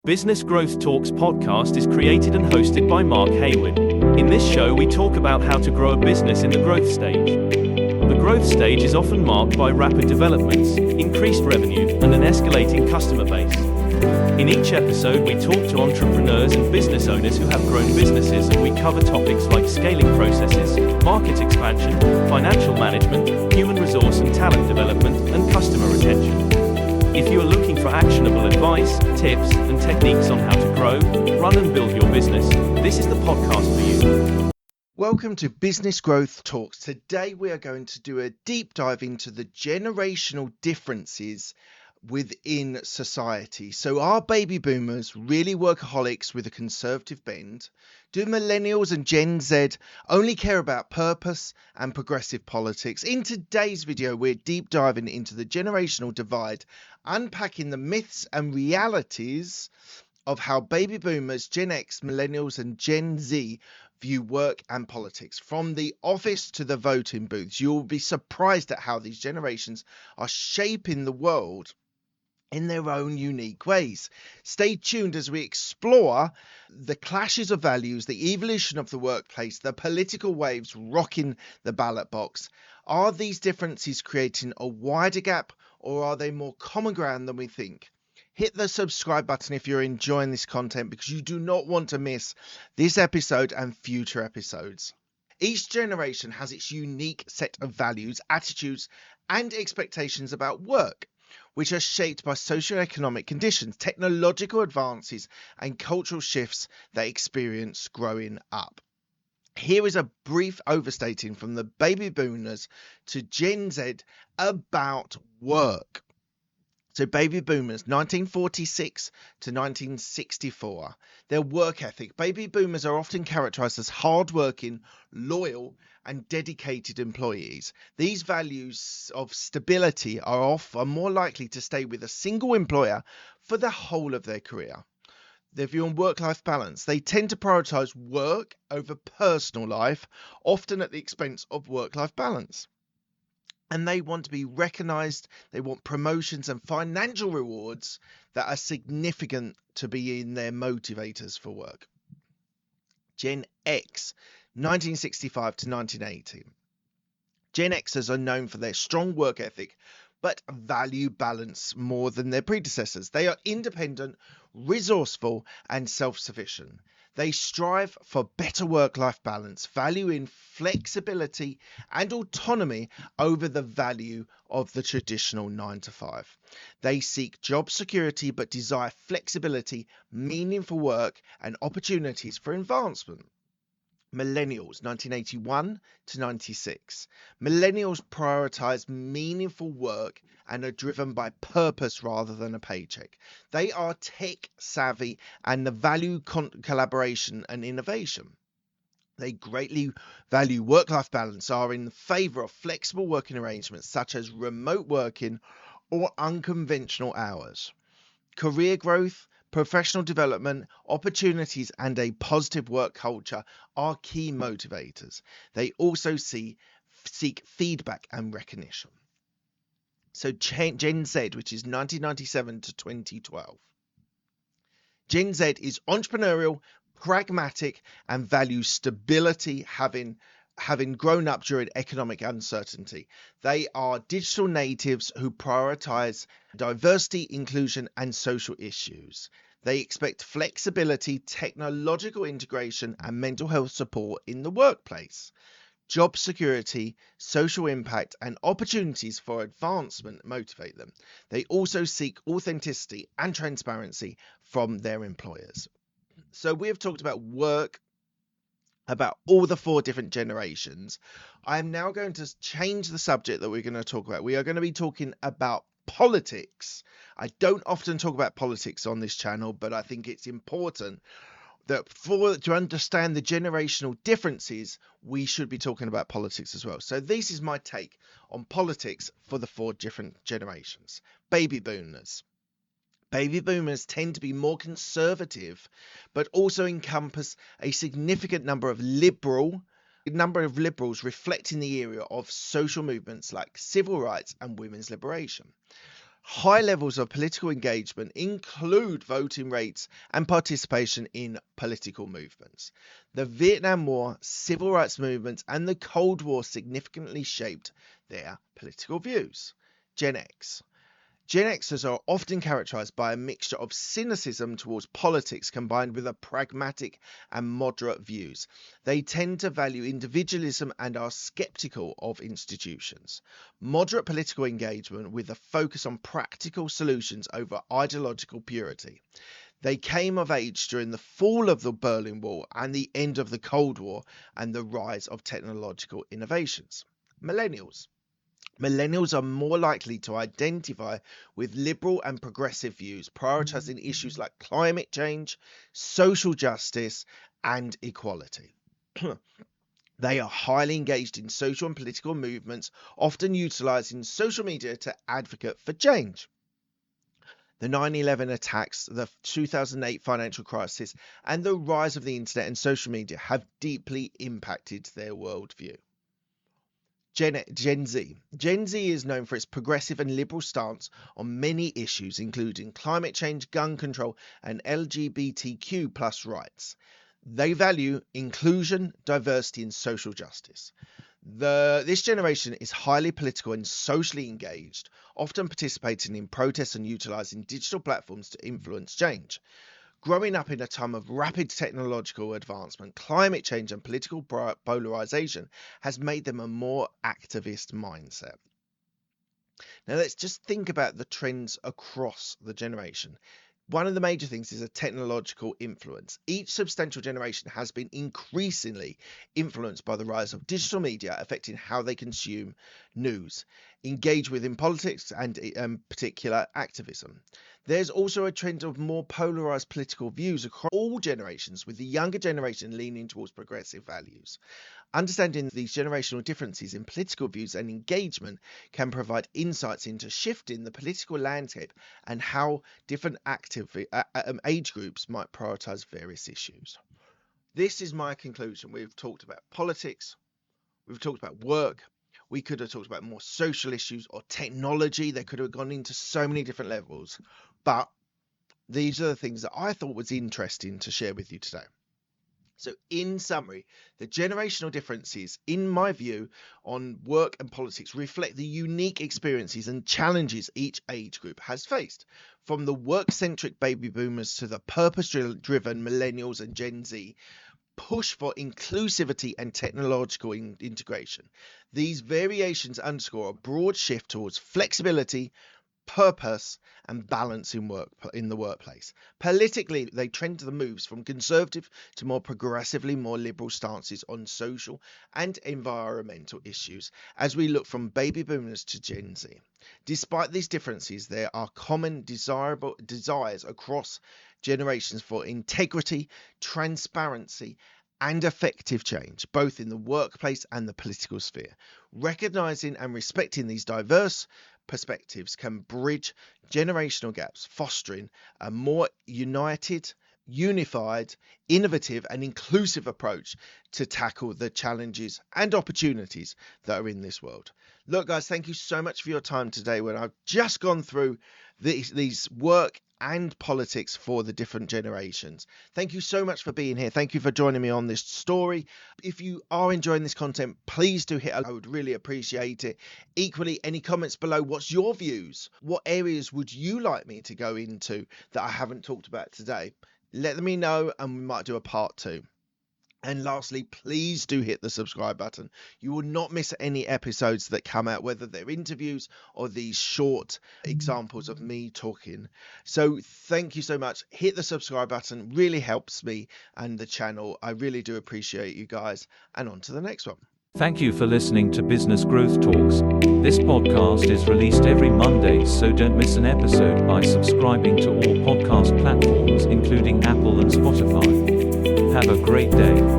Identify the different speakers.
Speaker 1: Business Growth Talks podcast is created and hosted by Mark Hayward. In this show, we talk about how to grow a business in the growth stage. The growth stage is often marked by rapid developments, increased revenue, and an escalating customer base. In each episode, we talk to entrepreneurs and business owners who have grown businesses, and we cover topics like scaling processes, market expansion, financial management, human resource and talent development, and customer retention. If you are looking for actionable advice, tips, and techniques on how to grow, run and build your business, this is the podcast for you.
Speaker 2: Welcome to Business Growth Talks. Today we are going to do a deep dive into the generational differences within society. So are baby boomers really workaholics with a conservative bend? Do millennials and Gen Z only care about purpose and progressive politics? In today's video, we're deep diving into the generational divide, unpacking the myths and realities of how baby boomers, Gen X, millennials, and Gen Z view work and politics. From the office to the voting booths, you'll be surprised at how these generations are shaping the world in their own unique ways. Stay tuned as we explore the clashes of values, the evolution of the workplace, the political waves rocking the ballot box. Are these differences creating a wider gap, or are they more common ground than we think? Hit the subscribe button if you're enjoying this content, because you do not want to miss this episode and future episodes. Each generation has its unique set of values, attitudes, and expectations about work, which are shaped by socioeconomic conditions, technological advances, and cultural shifts they experience growing up. Here is a brief overstating from the baby boomers to Gen Z about work. So baby boomers, 1946 to 1964, their work ethic. Baby boomers are often characterized as hardworking, loyal, and dedicated employees. These values of stability are more likely to stay with a single employer for the whole of their career. Their view on work-life balance. They tend to prioritize work over personal life, often at the expense of work-life balance. And they want to be recognized. They want promotions and financial rewards that are significant to be in their motivators for work. Gen X, 1965 to 1980. Gen Xers are known for their strong work ethic, but value balance more than their predecessors. They are independent, resourceful, and self-sufficient. They strive for better work-life balance, valuing flexibility and autonomy over the value of the traditional 9-to-5. They seek job security but desire flexibility, meaningful work, and opportunities for advancement. Millennials, 1981 to 96. Millennials prioritize meaningful work and are driven by purpose rather than a paycheck. They are tech savvy and value collaboration and innovation. They greatly value work-life balance, are in favor of flexible working arrangements such as remote working or unconventional hours. Career growth, professional development, opportunities, and a positive work culture are key motivators. They also seek feedback and recognition. So Gen Z, which is 1997 to 2012. Gen Z is entrepreneurial, pragmatic, and values stability, having grown up during economic uncertainty. They are digital natives who prioritize diversity, inclusion, and social issues. They expect flexibility, technological integration, and mental health support in the workplace. Job security, social impact, and opportunities for advancement motivate them. They also seek authenticity and transparency from their employers. So we have talked about work, about all the four different generations. I am now going to change the subject that we're going to talk about. We are going to be talking about politics. I don't often talk about politics on this channel, but I think it's important that to understand the generational differences, we should be talking about politics as well. So this is my take on politics for the four different generations. Baby boomers. Baby boomers tend to be more conservative, but also encompass a significant number of liberals reflecting the area of social movements like civil rights and women's liberation. High levels of political engagement include voting rates and participation in political movements. The Vietnam War, civil rights movements, and the Cold War significantly shaped their political views. Gen X. Gen Xers are often characterized by a mixture of cynicism towards politics combined with a pragmatic and moderate views. They tend to value individualism and are skeptical of institutions. Moderate political engagement with a focus on practical solutions over ideological purity. They came of age during the fall of the Berlin Wall and the end of the Cold War and the rise of technological innovations. Millennials. Millennials are more likely to identify with liberal and progressive views, prioritizing issues like climate change, social justice, and equality. They are highly engaged in social and political movements, often utilizing social media to advocate for change. The 9/11 attacks, the 2008 financial crisis, and the rise of the internet and social media have deeply impacted their worldview. Gen Z. Gen Z is known for its progressive and liberal stance on many issues, including climate change, gun control, and LGBTQ plus rights. They value inclusion, diversity, and social justice. This generation is highly political and socially engaged, often participating in protests and utilizing digital platforms to influence change. Growing up in a time of rapid technological advancement, climate change and political polarization has made them a more activist mindset. Now let's just think about the trends across the generation. One of the major things is a technological influence. Each substantial generation has been increasingly influenced by the rise of digital media, affecting how they consume news, engage within politics, and particular activism. There's also a trend of more polarized political views across all generations, with the younger generation leaning towards progressive values. Understanding these generational differences in political views and engagement can provide insights into shifting the political landscape and how different age groups might prioritize various issues. This is my conclusion. We've talked about politics, we've talked about work, we could have talked about more social issues or technology. They could have gone into so many different levels, but these are the things that I thought was interesting to share with you today. So in summary, the generational differences, in my view, on work and politics reflect the unique experiences and challenges each age group has faced. From the work-centric baby boomers to the purpose-driven millennials and Gen Z, push for inclusivity and technological integration. These variations underscore a broad shift towards flexibility, purpose, and balance in the workplace. Politically, they trend to the moves from conservative to more progressively more liberal stances on social and environmental issues as we look from baby boomers to Gen Z. Despite these differences, there are common desires across generations for integrity, transparency, and effective change, both in the workplace and the political sphere. Recognizing and respecting these diverse perspectives can bridge generational gaps, fostering a more united, unified, innovative, and inclusive approach to tackle the challenges and opportunities that are in this world. Look, guys, thank you so much for your time today when I've just gone through these work and politics for the different generations. Thank you so much for being here. Thank you for joining me on this story. If you are enjoying this content, please do hit I would really appreciate it. Equally, any comments below? What's your views? What areas would you like me to go into that I haven't talked about today? Let me know and we might do a part 2. And lastly, please do hit the subscribe button. You will not miss any episodes that come out, whether they're interviews or these short examples of me talking. So thank you so much. Hit the subscribe button. Really helps me and the channel. I really do appreciate you guys. And on to the next one.
Speaker 1: Thank you for listening to Business Growth Talks. This podcast is released every Monday, so don't miss an episode by subscribing to all podcast platforms, including Apple and Spotify. Have a great day.